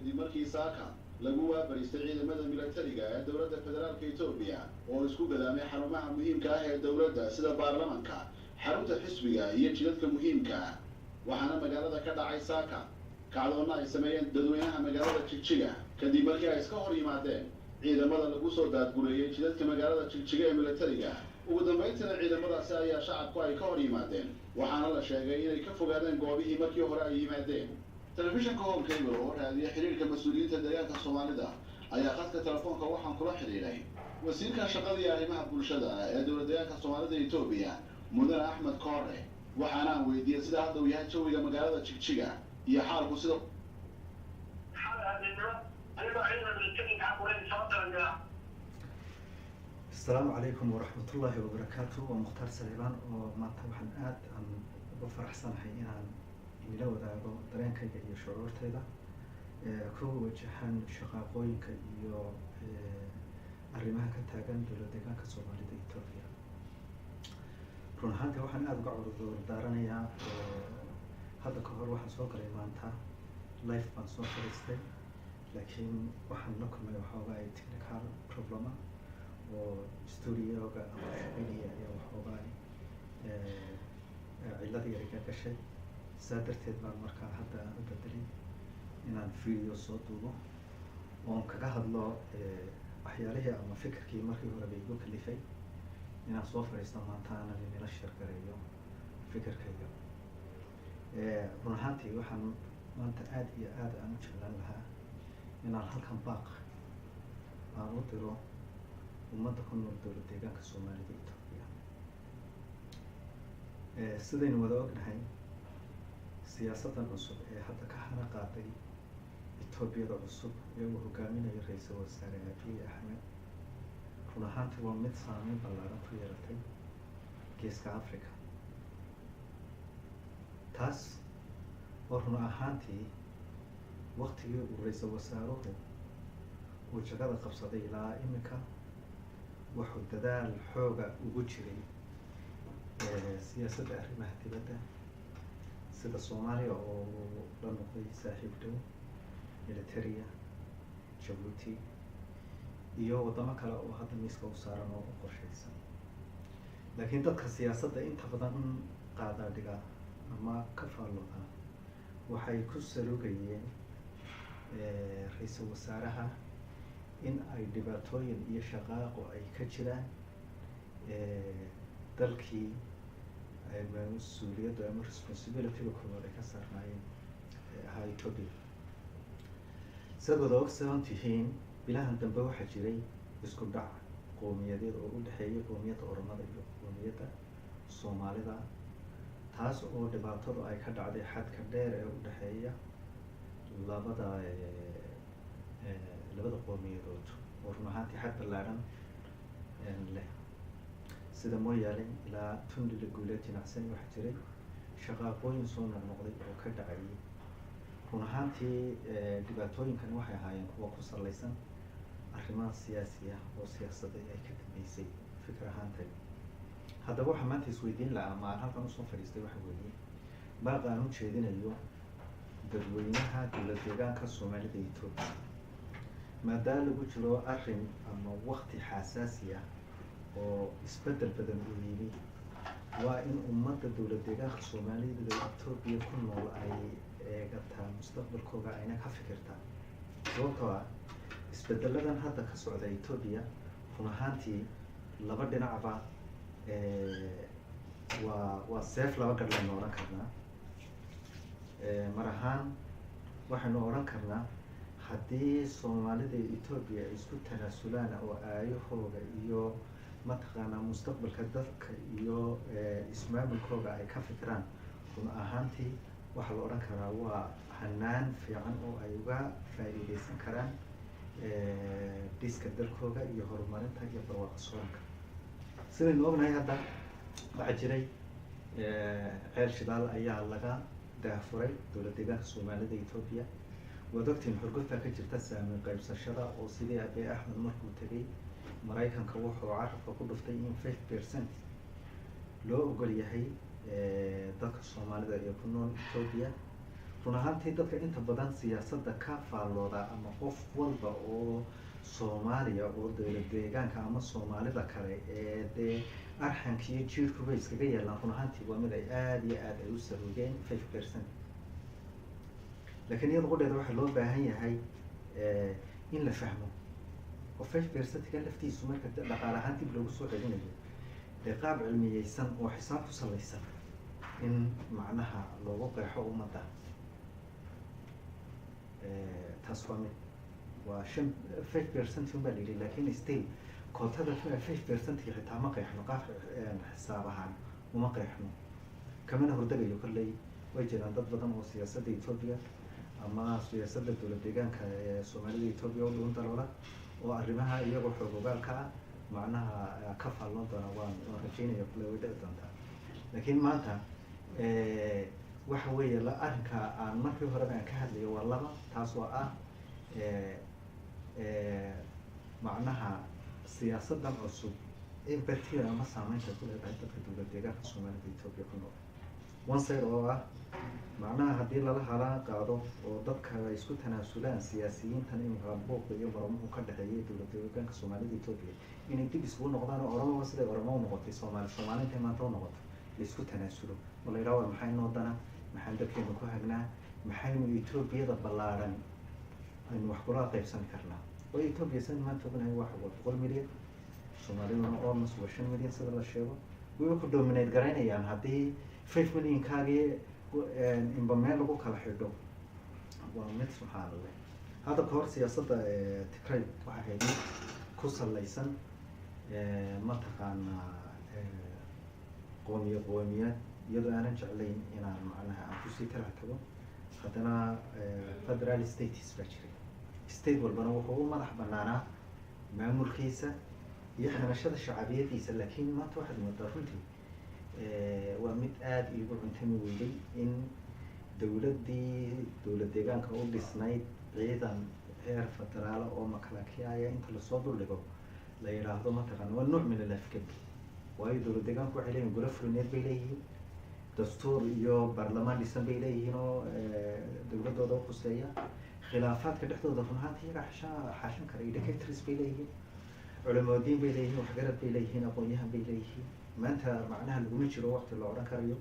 kadib markii saaka lagu waabaristay ciidamada militariga ee dowladda federaalka Itoobiya oo isku gadaamay xarumaha muhiimka ah ee dowladda sida baarlamaanka, xarunta xisbiga iyo jidadka muhiimka ah. waxaana magaalada ka dhacay saaka kacdoonna ay sameeyeen dadweynaha magaalada Jigjiga kadib markii ay iska hor yimaadeen ciidamada lagu soo daadgureeyay jidadka magaalada Jigjiga ee militariga. ugu dambeyntiina ciidamadaasi ayaa shacabku ay ka hor yimaadeen waxaana la sheegay inay ka fogaadeen goobihii markii hore ay yimaadeen. telefishinka Home Cable oo raadiya xiriirka mas'uuliyiinta deegaanka Soomaalida ayaa khadka telefoonka waxaan kula xiriiray wasiirka shaqada iyo arrimaha bulshada ee dowladda deegaanka Soomaalida Itoobiya Mudane Axmed Koore waxaana aan weydiiyay sida hadda uu yahay jawiga magaalada Jigjiga iyo xaalku sida السلام عليكم ورحمة الله وبركاته ومختار سليمان ومانتا waxaan aad aan ugu faraxsanahay inaan ila wadaago dareenkayga iyo shucuurtayda ku wajahan shaqooyinka iyo arrimaha ka taagan dowladda deegaanka Soomaalida Itoobiya. run ahaantii waxaan aad uga cudur daaranayaa hadda ka hor waxaan soo galay maanta live baan soo fariistay laakiin waxaan la kulmay waxoogaa technical problem oo studioga ama shaqadiya ayaa waxoogaa cilad yar iga gashay. saa darteed baan markaa hadda aan u bedelay inaan video soo duubo oon kaga hadlo waxyaalihii ama fikirkii markii hore bay igu kalifay inaan soo fadhiisto maanta aanan inila sheergareeyo fikirkayga. run ahaantii waxaan maanta aad iyo aad aan u jeclaan lahaa inaan halkan baaq aan u diro ummadda ku nool dowladda deegaanka Soomaalida Itoobiya. sidaynu wada ognahay siyaasaddan cusub ee hadda ka hana qaaday Itoobiyada cusub ee uu hogaaminayo Ra'iisul Wasaare Abiy Ahmed run ahaantii waa mid saameyn ballaaran ku yeelatay geeska Afrika. taas oo run ahaantii waqtigii uu Ra'iisul Wasaaruhu uu jagada qabsaday ilaa iminka wuxuu dadaal xooga ugu jiray siyaasadda arrimaha dibadda sida Soomaaliya oo la noqday saaxiib dhow Eritrea, Djibouti iyo wadamo kale oo hadda miiska u saaran oo qorshaysan. laakiin dadka siyaasadda inta badan qaada dhiga ama ka faallooda waxay ku salugayeen Ra'iisul Wasaaraha in ay dhibaatooyin iyo shaqaaqo ay ka jiraan dalkii ay mas'uuliyadda ama responsibility-ga koowaad ay ka saarnaayeen ahaa Itoobiya. sidaad wada ogsoon tihiin bilahan dambe waxaa jiray isku dhac qowmiyadeed oo u dhexeeya qowmiyadda Oromada iyo qowmiyadda Soomaalida taas oo dhibaatadu ay ka dhacday xadka dheer ee u dhexeeya labada qowmiyadood oo run ahaantii xad ballaaran leh. sida Mooyaale ilaa Tundile Guuleed Jinacsan waxaa jiray shaqaaqooyin soo noqnoqday oo ka dhacayay. run ahaantii dhibaatooyinkan waxay ahaayeen kuwa ku salaysan arrimaha siyaasi ah oo siyaasadda ay ka dambeysay fikir ahaantay. haddaba waxaa maanta isweydiin lahaa ama aan halkan usoo fadhiistay waxa weeye baaqa aan u jeedinayo dadweynaha dowladda deegaanka Soomaalida Itoobiya maadaama lagu jiro arrin ama waqti xasaasi ah oo isbedel badan uu yimi. waa in ummadda dowladda deegaanka Soomaalida Itoobiya ku nool ay eegataa mustaqbalkooda ayna ka fikirtaa sababtoo ah isbedeladan hadda ka socda Itoobiya run ahaantii laba dhinacba waa seef laba gadhlaynu odhan karnaa. mar ahaan waxaynu odhan karnaa haddii Soomaalida Itoobiya ay isku tanaasulaan oo aayahooda iyo mataqaanaa mustaqbalka dadka iyo ismaamulkooda ay ka fikiraan run ahaantii waxaa la odhan karaa waa hanaan fiican oo ay uga faa'iideysan karaan dhiska dalkooda iyo horumarinta iyo barwaaqo sooranka. sidaynu ognahay hadda waxaa jiray ceel shidaal ayaa laga daafuray dowladda deegaanka Soomaalida Itoobiya. waad ogtiin xurgufta ka jirta saameyn qaybsashada oo sidii Abiy Ahmed markuu tegay Maraykanka wuxuu carabka ku dhuftay in 5% loo ogol yahay dadka Soomaalida ee ku nool Itoobiya. run ahaantii dadka inta badan siyaasadda ka faallooda ama qof walba oo Soomaaliya oo dowlad deegaanka ama Soomaalida kale ee dee arxanka iyo jiirkuba iskaga yeelaan run ahaantii waa mid ay aad iyo aad ay u saroogeen 5%. laakiin iyada qudheeda waxaa loo baahan yahay in la fahmo oo 5%-ka laftiisu marka dhaqaale ahaan dib loogu soo celinayo dee qaab cilmiyeysan oo xisaab ku salaysan in macnaha loogu qeexo ummadda taas waa mid waa 5% unbaa la yidhi laakiin still kootada 5%-ka xitaa ma qeexno qaab xisaab ahaan uma qeexno kamana hordagayo kolley way jiraan dad badan oo siyaasadda Ethiopia ama siyaasadda dowlad deegaanka ee Soomaalida Ethiopia u dhuunta loola oo arrimaha iyagoo xoog ogaalka ah macnaha ka faalloon doona waan rajaynaya kule way dhici doontaa laakiin maanta waxa weeye arrinka aan markii hore aan ka hadlayo waa laba taas oo ah macnaha siyaasaddan cusub impactkeeda ama saameynta ku leedahay dadka dowlad deegaanka Soomaalida Ethiopia ku nool one side oo ah macnaha haddii lala halaan qaado oo dadka ay isku tanaasulaan siyaasiyiintan imika buuqa iyo maramuhu ka dhexeeyay dowlad deegaanka Soomaalida Ethiopia inay dib isugu noqdaan oo Oromo siday Oromo u noqotay Soomaalida maanta u noqoto la isku tanaasulo oo la yidhaahdo maxay noo dana maxaan dadkeena ku hagnaa maxaynu Ethiopiyada ballaaran aynu wax kula qaybsan karnaa oo Ethiopia san maanta ognahay waxa waa 100 milyan Soomaaliduna almost 5 milyan sida la sheego way ku dominate garaynayaan haddii 5 milyan kaagii inba meel lagu kala xidho waa mid subxaanallah hadda ka hor siyaasadda Tigray waxay ahayd ku salaysan mataqaanaa qowmiyad iyadoo aanan jeclayn inaan macnaha aan kusii kala tago haddana federal states baa jiray state walbana wuxuu u madax banaanaa maamulkiisa iyo xanashada shacabiyadiisa laakiin maanta waxaad moodaa runtii waa mid aad iigu cuntami weyday in dowlad deegaanka u dhisnayd ciidan heer federaala oo makalakiyaya inta lasoo duldhigo la yidhaahdo mataqaana waa nuuc min al-afkad waayo dowlad deegaanku waxay leeyihin golo fulineed bay leeyihiin dastuur iyo baarlamaan dhisan bay leeyihiin oo dowladooda u khuseeya khilaafaadka dhexdooda run ahaantii iyaga xashan kara educators bay leeyihiin culimadiin bay leeyihiin waxgarad bay leeyihiin aqoon-yahan bay leeyihiin maanta macnaha laguma jiro waqti la odhan karayo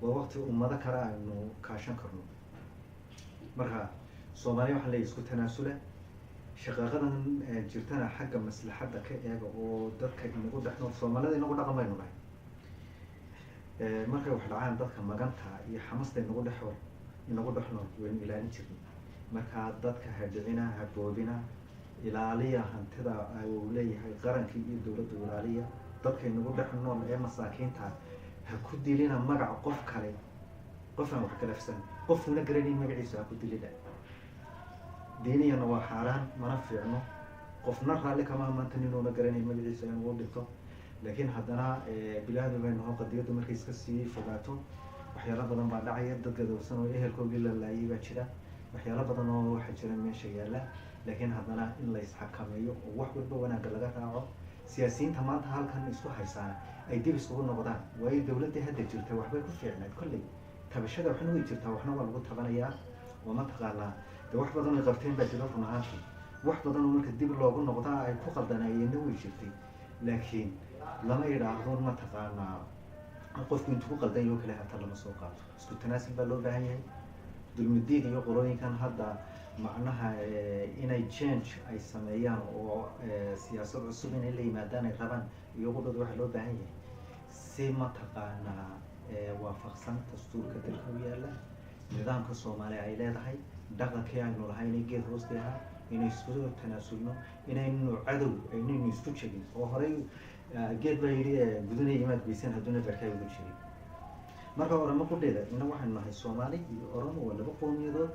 waa waqti ummado kale aynu kaashan karno marka Soomaaliya waxaa leeyahay isku tanaasula shaqaaqadan jirtana xagga maslaxadda ka eega oo dadka inagu dhexnool Soomaalida inagu dhaqan baynu nahay markay wax dhacaan dadka maganta iyo xamasta inagu dhexnool waynu ilaalin jirnay marka dadka ha dhicina ha boobina ilaaliya hantida uu leeyahay qarankii iyo dowladda ilaaliya dadka inagu dhexnool ee masaakiinta ha ku dilina magac qof kale qof aan wax kaleefsan qofna garanin magaciisa ha ku dilina diiniyana waa xaaraan mana fiicno qofna raalli kama maanta ninuuna garanay magaciisa inuu dhinto laakiin haddana bilaadu baynu hoo qadiyadu markay iska sii fogaato waxyaalo badan baa dhacaya dad gadowsan oo ehelkoodii la laayay baa jira waxyaalo badan oo waxa jira meesha yaala laakiin haddana in la isxakameeyo oo wax walba wanaagga laga raaco siyaasiyiinta maanta halkan isku haysaan ay dib isugu noqdaan waayo dowladda hadda jirta waxbay ku fiicnayd kolley tabashada waxna way jirtaa waxna waa lagu tabanayaa oo mataqaanaa de wax badan ay qabteen baa jira run ahaantii wax badan oo marka dib loogu noqdaa ay ku qaldanayeenna way jirtay laakiin lama yidhaahdo mataqaanaa qofku intuu ku qaldan yaho kale hata lama soo qaato isku tanaasul baa loo baahan yahay dulmidiid iyo qolooyinkan hadda macnaha inay change ay sameeyaan oo siyaasad cusub inay la yimaadaan ay rabaan iyagu dad waxa loo baahan yahay si mataqaanaa waafaqsan dastuurka dalka u yaala nidaamka Soomaaliya ay leedahay dhaqankii aynu lahayn inay geed hoosteeda inay isku tanaasulno inaynu cadow aynaynu isku jegin oo horey geed baa yidhi gudana yimaad geysan hadduna barkay ugu jiray marka Oromo qudheeda ina waxaynu nahay Soomaali iyo Oromo waa laba qowmiyadood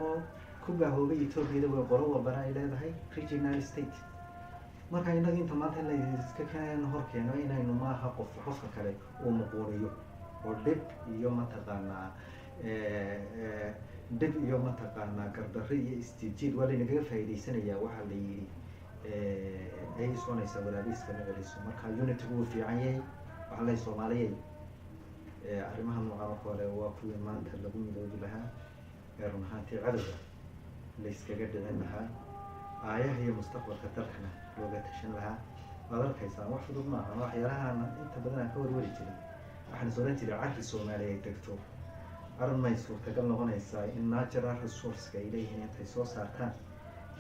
oo ku baahoobay Ethiopia way qolo walbana ay leedahay regional state marka inaga inta maanta la iska keenayno horkeeno inaynu maaha qofka kale uu muquuriyo oo dhib iyo mataqaanaa gardarri iyo istijiid waa laynaga faa'iidaysanayaa waxaa la yidhi ay isonaysaa walaabiiska magaciisu marka unity wuu fiican yahay waxaa lay Soomaaliyay arrimaha noocan oo kale waa kuwii maanta lagu midoobi lahaa run ahaantii cadowga la iskaga dhicin lahaa aayaha iyo mustaqbalka dalkana looga tashan lahaa waad arkaysaa wax fudud maaha waxyaalahan inta badan aan ka warwari jirin waxaan is oran jiray carri Soomaaliya ay degto arrin may suurtagal noqonaysaa in natural resource-ka ay leeyihiin intay soo saartaan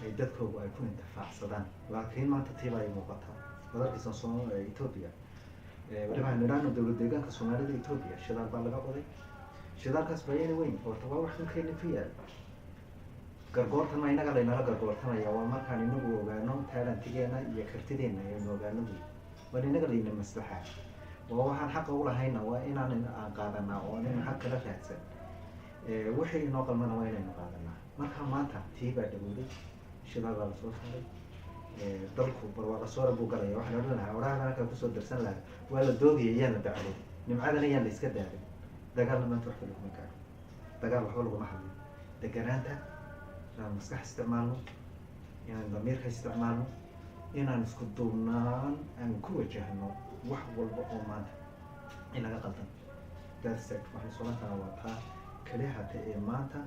ay dadkoogu ay ku intifaacsadaan laakiin maanta tiiba ay muuqataa wadalkiisan Ethiopia waliba nidhaahno dowlad deegaanka Soomaalida Ethiopia shidaal baa laga qoday shidaalkaas bayani weyn horta waa wax dhulkeena ku yaal gargoortan ma inaga laynala gargoortanaya waa markaan inagu ogaano talentigeena iyo kartideena aynu ogaano waa inaga layna maslaxa waa waxaan xaqa u lahayna waa inaan qaadanaa oo inaan xaq kala raadsan wixii inoo qalmana waa inaynu qaadanaa marka maanta tiibaa dhawooday shidaal baa lasoo saaray dalku barwaaqa soora buu galaya waxaan odhan lahaa oraha halkaa kusoo darsan lahaa waa la doogaya yaan la bacday nimcadana yaan la iska daadin dagaalna maanta waxba laguma gaaro dagaal waxba laguma hadlo deganaanta inaan maskax isticmaalno inaan damiirka isticmaalno inaan isku duubnaan aan ku wajahno wax walba oo maanta inaga qaldan darset waxay solantaa waa taa kaliya hata ee maanta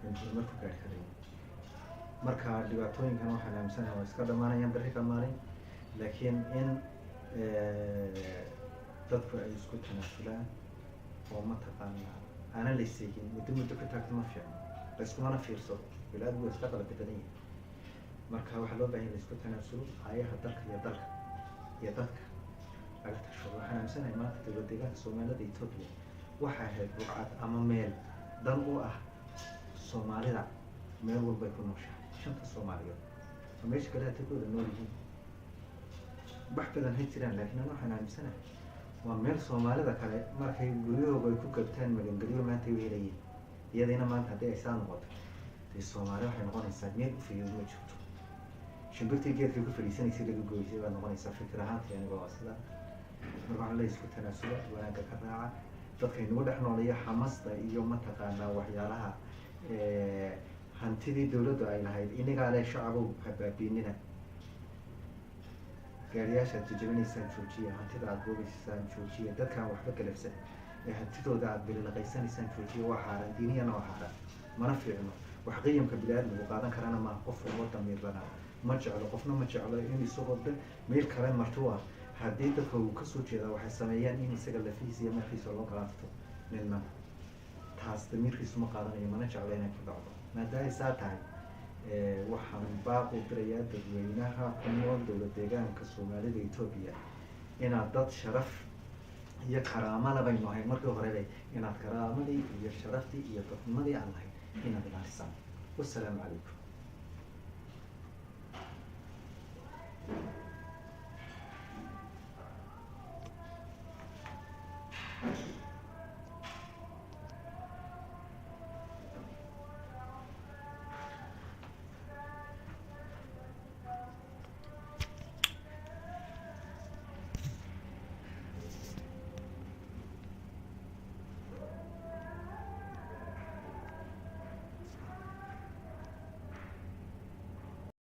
horumar ku gaari karayo marka dhibaatooyinkan waxaan aaminsanahay waa iska dhamaanayaan berri ka maalin laakiin in dadku ay isku tanaasulaan oo mataqaana aanan la iseegin muddo ka taagto ma fiicno la iskumana fiirsado bilaad waa iska qalab badan yihiin marka waxaa loo baahan in la isku tanaasulo aayaha dalka iyo dadka laga tashado waxaan aaminsanahay maanta dowlad deegaanka Soomaalida Ethiopia waxay ahayd buqcad ama meel dan u ah Soomaalida meel walba ay ku nooshahay shanta Soomaaliyeed oo meesha kale ay ku wada nool yihiin wax badan hay jiraan laakiin ana waxaan aaminsanahay waa meel Soomaalida kale markay guryahooda ay ku gabtaan magangelyo maanta ay helayeen iyadana maanta haddii ay saa noqoto dee Soomaali waxay noqonaysaa meel u fiyow ma jirto shimbirtii geedkii ku fadhiisanaysay laga gooysay baa noqonaysaa fikir ahaantii aniga waa sida marka waxaan la isku tanaasulo wanaagga ka raaca dadka inagu dhex noolaya xamasta iyo mataqaanaa waxyaalaha hantidii dowladdu ay lahayd inagaa leh shacabow habaabiinina gaariyaashaad jajabinaysaan joojiya hantida aad boogaysaan joojiya dadkaan waxba galabsan ee hantidooda aad bililaqaysanaysaan joojiya waa xaaraan diiniyana waa xaaraan mana fiicno wax qiyamka bini-aadmigu qaadan karana maaha qof walbo damiirlana ma jeclo qofna ma jeclo in isagoo meel kale marto ah haddii dadka uu kasoo jeedaa waxay sameeyaan in isaga lafihiisa iyo markiisa loo kala afto nina taas damiirkiisu ma qaadanayo mana jeclo inay ku dhacdo maadaama saa tahay waxaan baaq u dirayaa dadweynaha ku nool dowlad deegaanka Soomaalida Ethiopia inaad dad sharaf iyo karaamo leh baynu ahayn markii horeba inaad karaamadii iyo sharaftii iyo dadnimadii aan lahayn inaad ilaalisaan wassalaamu calaykum